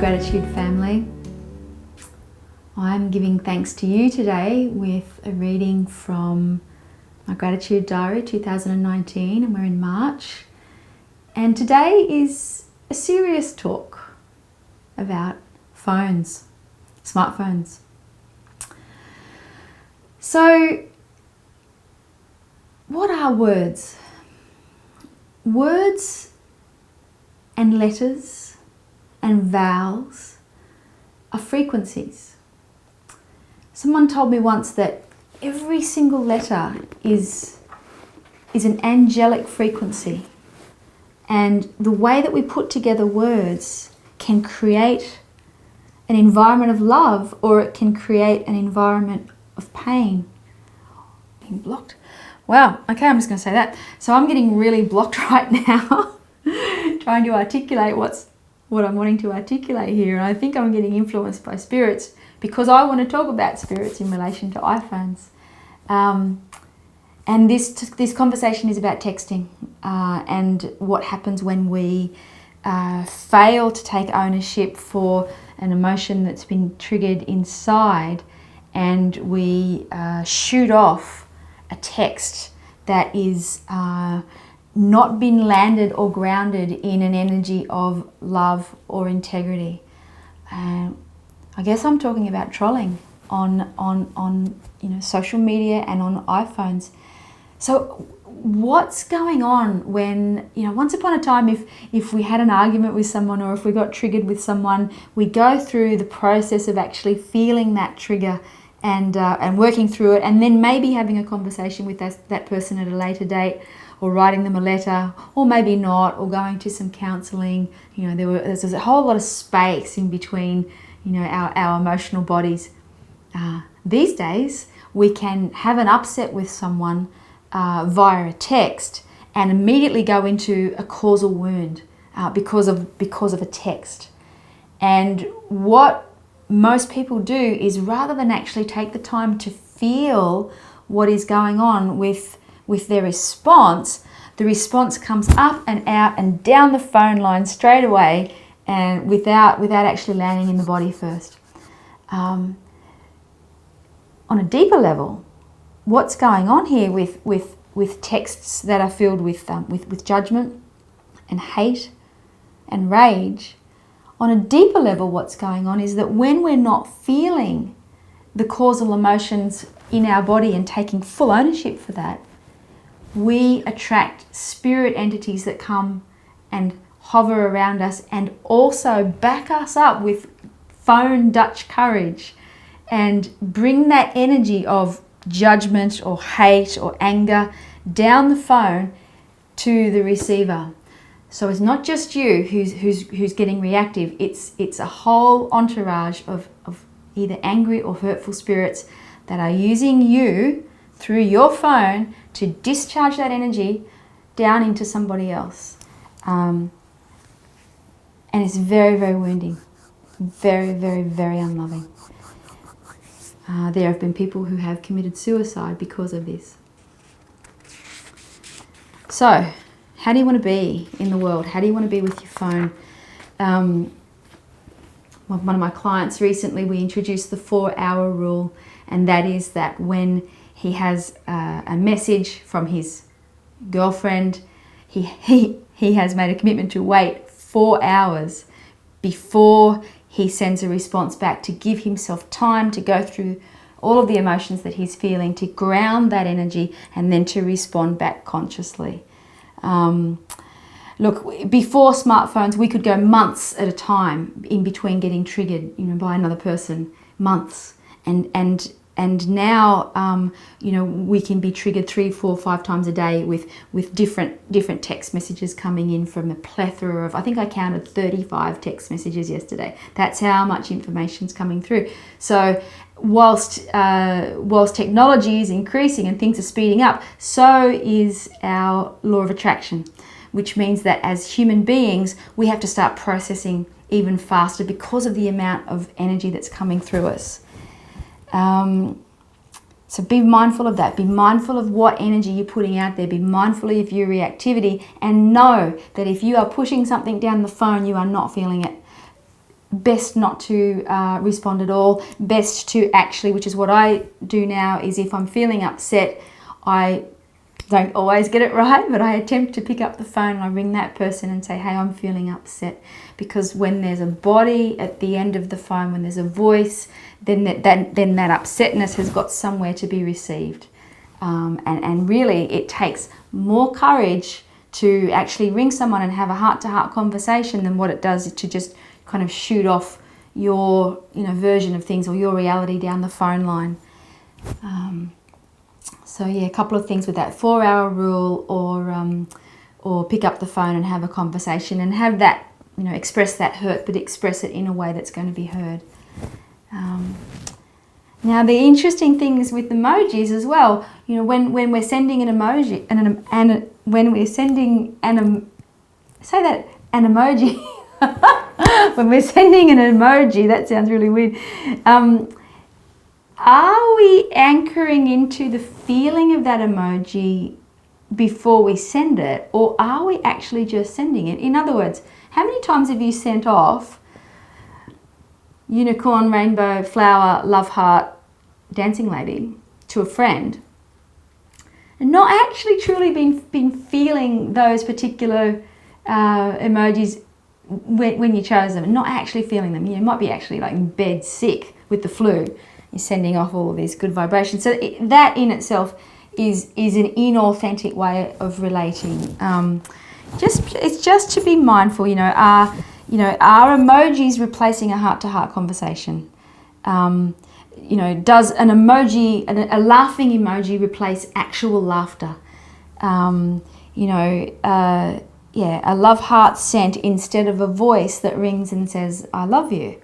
Gratitude family. I'm giving thanks to you today with a reading from my Gratitude Diary 2019, and we're in March. And today is a serious talk about phones, smartphones. So, what are words? Words and letters and vowels are frequencies. Someone told me once that every single letter is an angelic frequency, and the way that we put together words can create an environment of love, or it can create an environment of pain. Being blocked. Wow, okay, I'm just going to say that. So I'm getting really blocked right now trying to articulate what I'm wanting to articulate here, and I think I'm getting influenced by spirits because I want to talk about spirits in relation to iPhones. And this conversation is about texting and what happens when we fail to take ownership for an emotion that's been triggered inside, and we shoot off a text that is not been landed or grounded in an energy of love or integrity. I guess I'm talking about trolling on social media and on iPhones. So what's going on when, once upon a time, if we had an argument with someone or if we got triggered with someone, we go through the process of actually feeling that trigger and working through it, and then maybe having a conversation with that person at a later date, or writing them a letter, or maybe not, or going to some counselling. There's a whole lot of space in between, our emotional bodies. These days, we can have an upset with someone via a text and immediately go into a causal wound because of a text. And what most people do is, rather than actually take the time to feel what is going on with their response, the response comes up and out and down the phone line straight away, and without actually landing in the body first. On a deeper level, what's going on here with texts that are filled with judgment and hate and rage? On a deeper level, what's going on is that when we're not feeling the causal emotions in our body and taking full ownership for that, we attract spirit entities that come and hover around us and also back us up with phone Dutch courage and bring that energy of judgment or hate or anger down the phone to the receiver. So it's not just you who's getting reactive, it's a whole entourage of either angry or hurtful spirits that are using you through your phone to discharge that energy down into somebody else. And it's very, very wounding. Very, very, very unloving. There have been people who have committed suicide because of this. So, how do you want to be in the world? How do you want to be with your phone? One of my clients recently, we introduced the 4-hour rule, and that is that when he has a message from his girlfriend, he has made a commitment to wait 4 hours before he sends a response back, to give himself time to go through all of the emotions that he's feeling, to ground that energy, and then to respond back consciously. Look, before smartphones, we could go months at a time in between getting triggered, by another person, months, and now, we can be triggered 3, 4, 5 times a day with different text messages coming in from a plethora of, I think I counted 35 text messages yesterday. That's how much information's coming through. So whilst technology is increasing and things are speeding up, so is our law of attraction, which means that as human beings, we have to start processing even faster because of the amount of energy that's coming through us. So be mindful of that. Be mindful of what energy you're putting out there. Be mindful of your reactivity, and know that if you are pushing something down the phone, you are not feeling it. best not to respond at all. Best to actually, which is what I do now, is if I'm feeling upset, I don't always get it right, but I attempt to pick up the phone and I ring that person and say, hey, I'm feeling upset. Because when there's a body at the end of the phone, when there's a voice, then that upsetness has got somewhere to be received. And really, it takes more courage to actually ring someone and have a heart-to-heart conversation than what it does to just kind of shoot off your version of things or your reality down the phone line. So yeah, a couple of things with that 4-hour rule, or pick up the phone and have a conversation and have that, express that hurt, but express it in a way that's going to be heard. Now the interesting thing is with emojis as well. When we're sending an emoji when we're sending an emoji. When we're sending an emoji, that sounds really weird. Are we anchoring into the feeling of that emoji before we send it, or are we actually just sending it? In other words, how many times have you sent off unicorn, rainbow, flower, love heart, dancing lady to a friend and not actually truly been feeling those particular emojis when you chose them, and not actually feeling them? You might be actually like in bed sick with the flu. You're sending off all of these good vibrations. So that in itself is an inauthentic way of relating. It's just to be mindful. Are emojis replacing a heart-to-heart conversation? Does an emoji, a laughing emoji, replace actual laughter? A love heart sent instead of a voice that rings and says, I love you.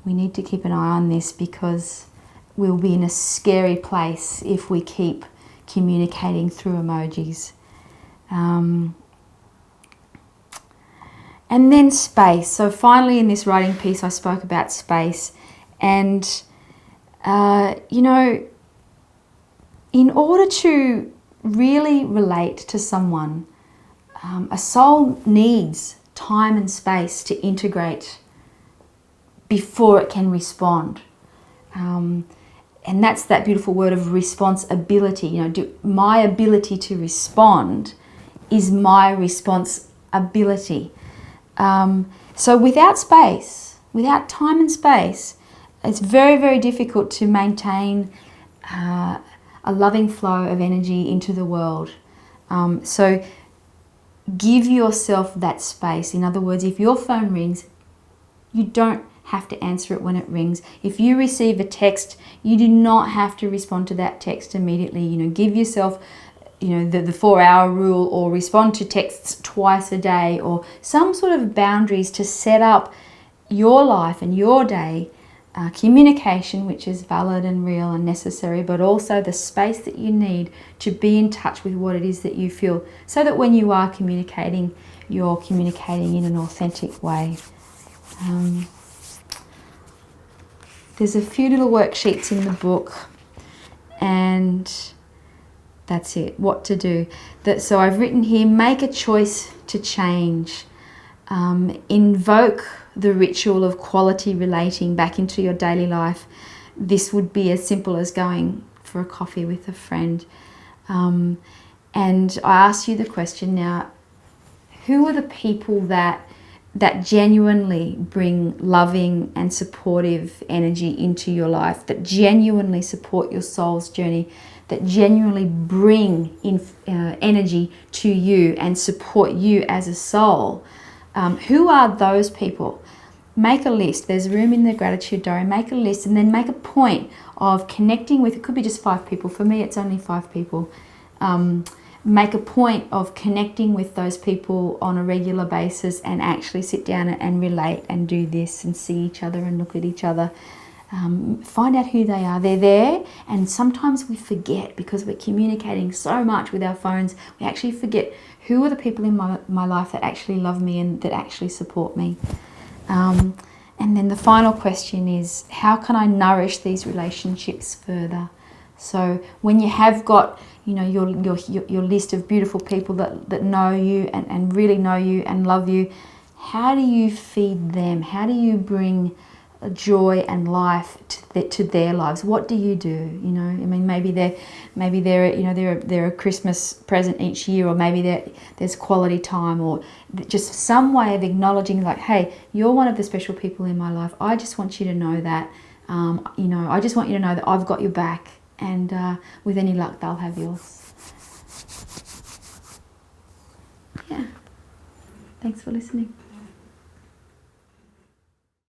We need to keep an eye on this, because we'll be in a scary place if we keep communicating through emojis. And then space. So finally in this writing piece I spoke about space. And, in order to really relate to someone, a soul needs time and space to integrate before it can respond. And that's that beautiful word of responsibility. My ability to respond is my responsibility. So without space, without time and space, it's very, very difficult to maintain a loving flow of energy into the world. So give yourself that space. In other words, if your phone rings, you don't have to answer it when it rings. If you receive a text, you do not have to respond to that text immediately. Give yourself the 4-hour rule, or respond to texts twice a day, or some sort of boundaries to set up your life and your day. Communication, which is valid and real and necessary, but also the space that you need to be in touch with what it is that you feel, so that when you are communicating, you're communicating in an authentic way. There's a few little worksheets in the book, and that's it, what to do. So I've written here, make a choice to change. Invoke the ritual of quality relating back into your daily life. This would be as simple as going for a coffee with a friend. And I ask you the question now, who are the people that genuinely bring loving and supportive energy into your life, that genuinely support your soul's journey, that genuinely bring in energy to you and support you as a soul? Who are those people? Make a list. There's room in the gratitude diary. Make a list, and then make a point of connecting with, it could be just 5 people. For me, it's only 5 people. Make a point of connecting with those people on a regular basis, and actually sit down and relate and do this and see each other and look at each other. Find out who they are. They're there, and sometimes we forget, because we're communicating so much with our phones. We actually forget who are the people in my life that actually love me and that actually support me. And then the final question is, how can I nourish these relationships further? So when you have got your list of beautiful people that know you and really know you and love you, how do you feed them? How do you bring joy and life to their lives? What do you do? You know, I mean, maybe they're you know, they're a Christmas present each year, or maybe there's quality time, or just some way of acknowledging, like, hey, you're one of the special people in my life. I just want you to know that. You know, I just want you to know that I've got your back, and with any luck, they'll have yours. Yeah. Thanks for listening.